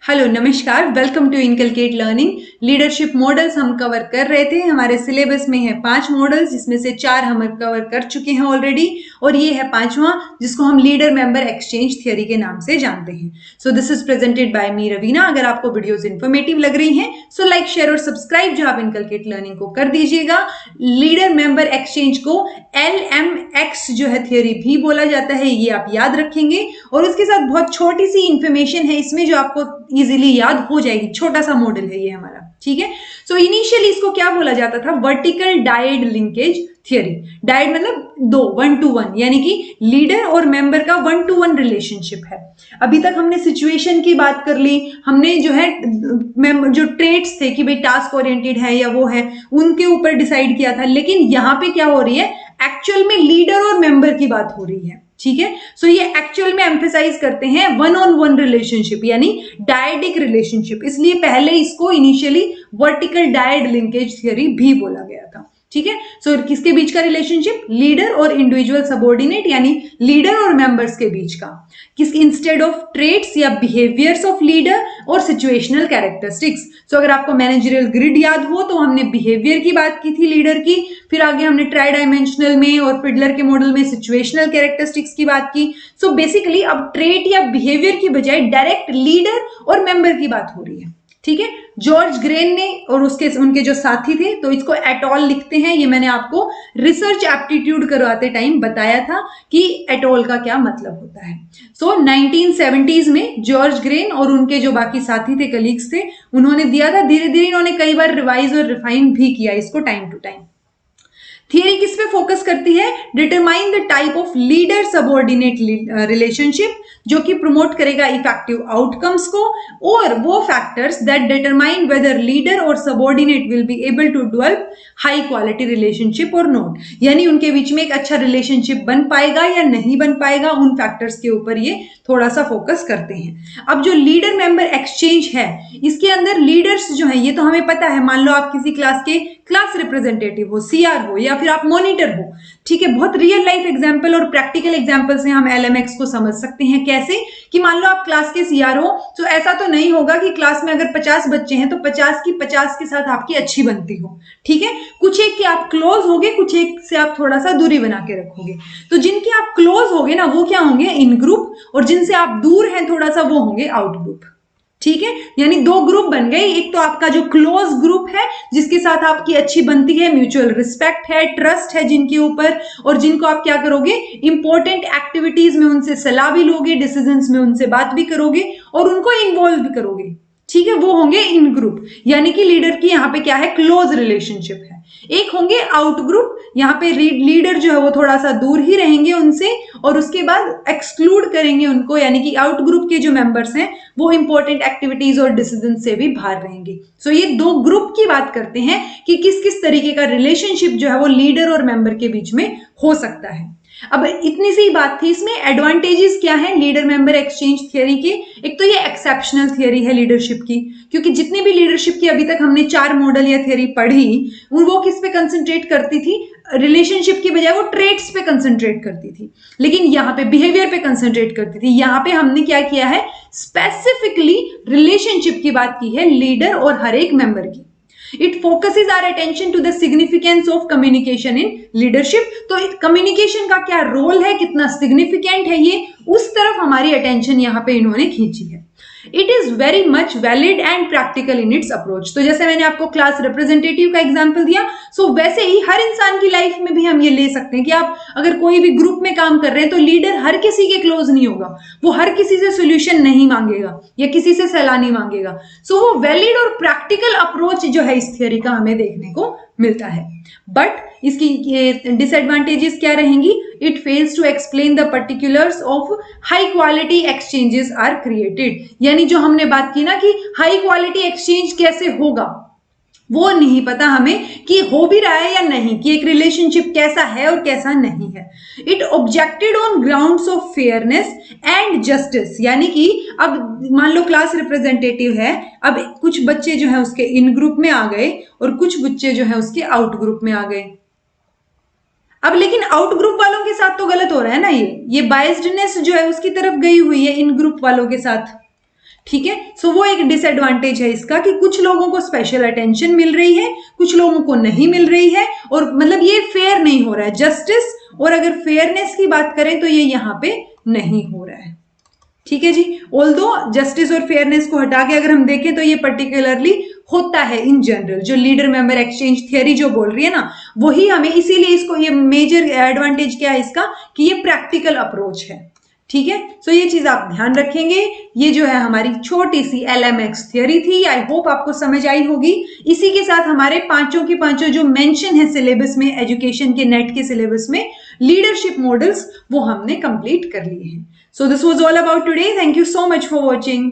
Hello नमस्कार, welcome to inculcate learning. Leadership models हम cover कर रहे थे। हमारे सिलेबस में है 5 मॉडल्स, जिसमें से 4 हम कवर कर चुके हैं ऑलरेडी, और ये है 5वां, जिसको हम लीडर मेंबर एक्सचेंज थियरी के नाम से जानते हैं। So this is presented by me Raveena. अगर आपको वीडियोस इन्फॉर्मेटिव लग रही हैं सो लाइक, शेयर और सब्सक्राइब जो आप इनकलकेट लर्निंग को कर दीजिएगा। लीडर मेंबर एक्सचेंज को LMX जो है थियरी भी बोला जाता है, ये आप याद रखेंगे। और उसके साथ बहुत छोटी सी इंफॉर्मेशन है इसमें जो आपको इजीली याद हो जाएगी। छोटा सा मॉडल है ये हमारा, ठीक है। सो इनिशियली इसको क्या बोला जाता था? Vertical dyad linkage theory. Dyad मतलब 2, 1 to 1, यानी कि लीडर और मेंबर का 1 to 1 रिलेशनशिप है। अभी तक हमने सिचुएशन की बात कर ली, हमने जो है जो ट्रेट्स थे कि भाई टास्क ओरिएंटेड है या वो है, उनके ऊपर डिसाइड किया था। लेकिन यहां पे क्या हो रही है? एक्चुअल में लीडर और मेंबर की बात हो रही है, ठीक है। सो ये एक्चुअल में एम्फेसाइज करते हैं 1-on-1 रिलेशनशिप, यानी डायडिक रिलेशनशिप। इसलिए पहले इसको initially vertical dyad linkage theory भी बोला गया था, ठीक है। सो किसके बीच का रिलेशनशिप? लीडर और इंडिविजुअल सबॉर्डिनेट, यानी लीडर और मेंबर्स के बीच का। किस इंस्टेड ऑफ ट्रेट्स या बिहेवियर्स ऑफ लीडर और सिचुएशनल कैरेक्टरिस्टिक्स। सो अगर आपको मैनेजरियल ग्रिड याद हो तो हमने बिहेवियर की बात की थी लीडर की, फिर आगे हमने ट्राई डायमेंशनल में और फिडलर के मॉडल में सिचुएशनल कैरेक्टरिस्टिक्स की बात की। सो बेसिकली अब ट्रेट या बिहेवियर की बजाय डायरेक्ट लीडर और मेंबर की बात हो रही है, ठीक है। जॉर्ज ग्रेन ने और उनके जो साथी थे, तो इसको एटॉल लिखते हैं। ये मैंने आपको रिसर्च एप्टीट्यूड करवाते टाइम बताया था कि एटॉल का क्या मतलब होता है। सो 1970s में जॉर्ज ग्रेन और उनके जो बाकी साथी थे, कलीग्स थे, उन्होंने दिया था। धीरे धीरे इन्होंने कई बार रिवाइज और रिफाइन भी किया इसको टाइम टू टाइम। थियरी किस पे फोकस करती है? Determine the type of leader subordinate relationship, जो कि प्रमोट करेगा इफेक्टिव आउटकम्स को, और वो factors that determine whether leader और subordinate will be able to develop high quality relationship और नॉट, यानी उनके बीच में एक अच्छा रिलेशनशिप बन पाएगा या नहीं बन पाएगा, उन फैक्टर्स के ऊपर ये थोड़ा सा फोकस करते हैं। अब जो लीडर मेंबर एक्सचेंज है, इसके अंदर लीडर्स जो है, ये तो हमें पता है। मान लो आप किसी क्लास के क्लास रिप्रेजेंटेटिव हो, CR हो, या फिर आप मॉनिटर हो, ठीक है। बहुत रियल लाइफ एग्जांपल और प्रैक्टिकल एग्जांपल से हम LMX को समझ सकते हैं। कैसे? कि मान लो आप क्लास के CR हो, तो ऐसा तो नहीं होगा कि क्लास में अगर 50 बच्चे हैं तो 50 की 50 के साथ आपकी अच्छी बनती हो, ठीक है। कुछ एक के आप क्लोज होगे, कुछ एक से आप थोड़ा सा दूरी बना के रखोगे। तो जिनके आप क्लोज होगे ना, वो क्या होंगे? इन ग्रुप, और जिनसे आप दूर हैं थोड़ा सा, वो होंगे आउट ग्रुप, ठीक है। यानी 2 ग्रुप बन गए। एक तो आपका जो क्लोज ग्रुप है, जिसके साथ आपकी अच्छी बनती है, म्यूचुअल रिस्पेक्ट है, ट्रस्ट है जिनके ऊपर, और जिनको आप क्या करोगे? इंपॉर्टेंट एक्टिविटीज में उनसे सलाह भी लोगे, डिसीजंस में उनसे बात भी करोगे और उनको इन्वॉल्व भी करोगे, ठीक है। वो होंगे इन ग्रुप, यानी कि लीडर की यहाँ पे क्या है? क्लोज रिलेशनशिप है। एक होंगे आउट ग्रुप, यहाँ पे लीडर जो है वो थोड़ा सा दूर ही रहेंगे उनसे, और उसके बाद एक्सक्लूड करेंगे उनको, यानी कि आउट ग्रुप के जो मेंबर्स हैं वो इंपॉर्टेंट एक्टिविटीज और डिसीजन से भी बाहर रहेंगे। सो ये 2 ग्रुप की बात करते हैं कि किस किस तरीके का रिलेशनशिप जो है वो लीडर और मेंबर के बीच में हो सकता है। अब इतनी सी बात थी, इसमें एडवांटेजेस क्या है लीडर मेंबर एक्सचेंज थियरी के? एक तो ये एक्सेप्शनल थियरी है लीडरशिप की, क्योंकि जितनी भी लीडरशिप की अभी तक हमने 4 मॉडल या थियरी पढ़ी, वो किस पे कंसंट्रेट करती थी? रिलेशनशिप की बजाय वो ट्रेट्स पे कंसंट्रेट करती थी, लेकिन यहाँ पे बिहेवियर पे कंसंट्रेट करती थी। यहाँ पे हमने क्या किया है? स्पेसिफिकली रिलेशनशिप की बात की है, लीडर और हर एक मेंबर की। It focuses our attention to the significance of communication in leadership. तो कम्युनिकेशन का क्या रोल है, कितना सिग्निफिकेंट है ये, उस तरफ हमारी अटेंशन यहाँ पे इन्होंने खींची है। It is very much valid and practical in its approach. तो जैसे मैंने आपको क्लास रिप्रेजेंटेटिव का एग्जांपल दिया, सो वैसे ही हर इंसान की लाइफ में भी हम ये ले सकते हैं कि आप अगर कोई भी ग्रुप में काम कर रहे हैं तो लीडर हर किसी के क्लोज नहीं होगा, वो हर किसी से सोल्यूशन नहीं मांगेगा या किसी से सलाह नहीं मांगेगा। सो वो वैलिड और प्रैक्टिकल अप्रोच जो है इस थियरी का हमें देखने को मिलता है। बट इसकी डिसएडवांटेजेस क्या रहेंगी? It fails to explain the particulars of high quality exchanges are created, यानी जो हमने बात की ना कि हाई क्वालिटी एक्सचेंज कैसे होगा, वो नहीं पता हमें कि हो भी रहा है या नहीं, कि एक रिलेशनशिप कैसा है और कैसा नहीं है। It objected on grounds of fairness and justice, यानी कि अब मान लो क्लास रिप्रेजेंटेटिव है, अब कुछ बच्चे जो है उसके इन ग्रुप में आ गए और कुछ बच्चे जो है उसके आउट ग्रुप में आ गए। अब लेकिन आउट ग्रुप वालों के साथ तो गलत हो रहा है ना, ये बायस्डनेस जो है उसकी तरफ गई हुई है इन ग्रुप वालों के साथ, ठीक है। सो वो एक डिसएडवांटेज है इसका कि कुछ लोगों को स्पेशल अटेंशन मिल रही है, कुछ लोगों को नहीं मिल रही है, और मतलब ये फेयर नहीं हो रहा है जस्टिस, और अगर फेयरनेस की बात करें तो ये यहाँ पे नहीं हो रहा है। ठीक है जी। ऑल्दो जस्टिस और फेयरनेस को हटा के अगर हम देखें तो ये पर्टिकुलरली होता है इन जनरल, जो लीडर मेंबर एक्सचेंज थियरी जो बोल रही है ना, वही हमें, इसीलिए इसको, ये मेजर एडवांटेज क्या है इसका कि ये प्रैक्टिकल अप्रोच है। ठीक है। सो ये चीज आप ध्यान रखेंगे। ये जो है हमारी छोटी सी LMX थियरी थी, आई होप आपको समझ आई होगी। इसी के साथ हमारे पांचों की पांचों जो मेंशन है सिलेबस में, एजुकेशन के नेट के सिलेबस में, लीडरशिप मॉडल्स, वो हमने कंप्लीट कर लिए हैं। So this was all about today. Thank you so much for watching.